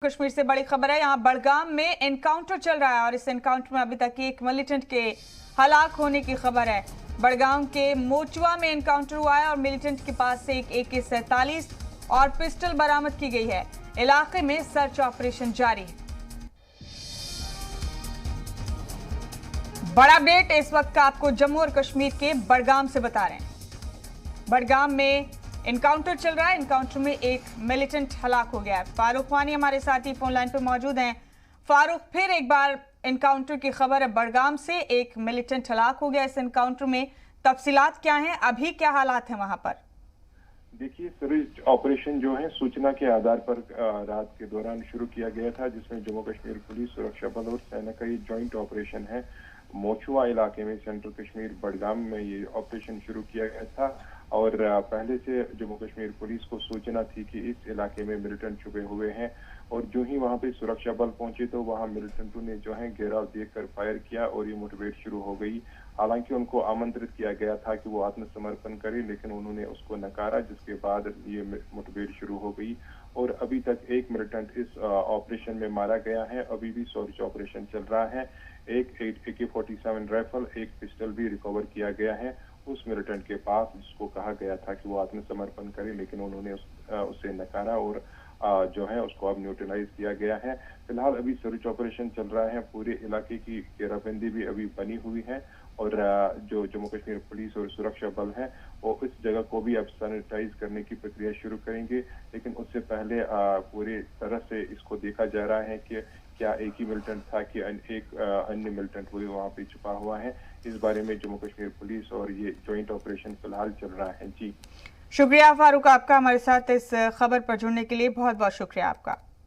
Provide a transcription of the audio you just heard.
कश्मीर से बड़ी खबर है। यहाँ बड़गाम में एनकाउंटर चल रहा है और इस एनकाउंटर में अभी तक एक मिलिटेंट के हलाक होने की खबर है। बड़गाम के मोचुआ में एनकाउंटर हुआ है और मिलिटेंट के पास से एक AK-47 और पिस्टल बरामद की गई है। इलाके में सर्च ऑपरेशन जारी है। बड़ा अपडेट इस वक्त का आपको जम्मू और कश्मीर के बड़गाम से बता रहे हैं। बड़गाम में एनकाउंटर चल रहा है। एनकाउंटर में एक मिलिटेंट हलाक हो गया है। फारूक वानी हमारे साथ ही फोन लाइन पर मौजूद हैं। फारूक, फिर एक बार एनकाउंटर की खबर है बड़गाम से, एक मिलिटेंट हलाक हो गया इस एनकाउंटर में। तफसीलात क्या हैं, अभी क्या हालात हैं वहां पर? देखिए, सर्च ऑपरेशन जो है सूचना के आधार पर रात के दौरान शुरू किया गया था, जिसमें जम्मू कश्मीर पुलिस, सुरक्षा बल और सेना का ये ज्वाइंट ऑपरेशन है। मोचुआ इलाके में सेंट्रल कश्मीर बड़गाम में ये ऑपरेशन शुरू किया गया था और पहले से जम्मू कश्मीर पुलिस को सूचना थी कि इस इलाके में मिलिटेंट छुपे हुए हैं और जो ही वहां पे सुरक्षा बल पहुंचे तो वहां मिलिटेंटों ने जो है घेराव देकर फायर किया और ये मुठभेड़ शुरू हो गई। हालांकि उनको आमंत्रित किया गया था कि वो आत्मसमर्पण करें, लेकिन उन्होंने उसको नकारा, जिसके बाद ये मुठभेड़ शुरू हो गई और अभी तक एक मिलिटेंट इस ऑपरेशन में मारा गया है। अभी भी सर्च ऑपरेशन चल रहा है। एक AK-47 राइफल, एक पिस्टल भी रिकवर किया गया है उस मिलिटेंट के पास, जिसको कहा गया था कि वो आत्मसमर्पण करे, लेकिन उन्होंने उसे नकारा और जो है उसको अब न्यूट्रलाइज किया गया है। फिलहाल अभी सर्च ऑपरेशन चल रहा है। पूरे इलाके की घेराबंदी भी अभी बनी हुई है और जो जम्मू कश्मीर पुलिस और सुरक्षा बल है वो इस जगह को भी अब सैनिटाइज करने की प्रक्रिया शुरू करेंगे। लेकिन उससे पहले पूरी तरह से इसको देखा जा रहा है कि क्या एक ही मिलिटेंट था कि एक अन्य मिलिटेंट हुए वहाँ पे छुपा हुआ है। इस बारे में जम्मू कश्मीर पुलिस और ये ज्वाइंट ऑपरेशन फिलहाल चल रहा है। जी शुक्रिया फारूक आपका, हमारे साथ इस खबर पर जुड़ने के लिए बहुत बहुत शुक्रिया आपका।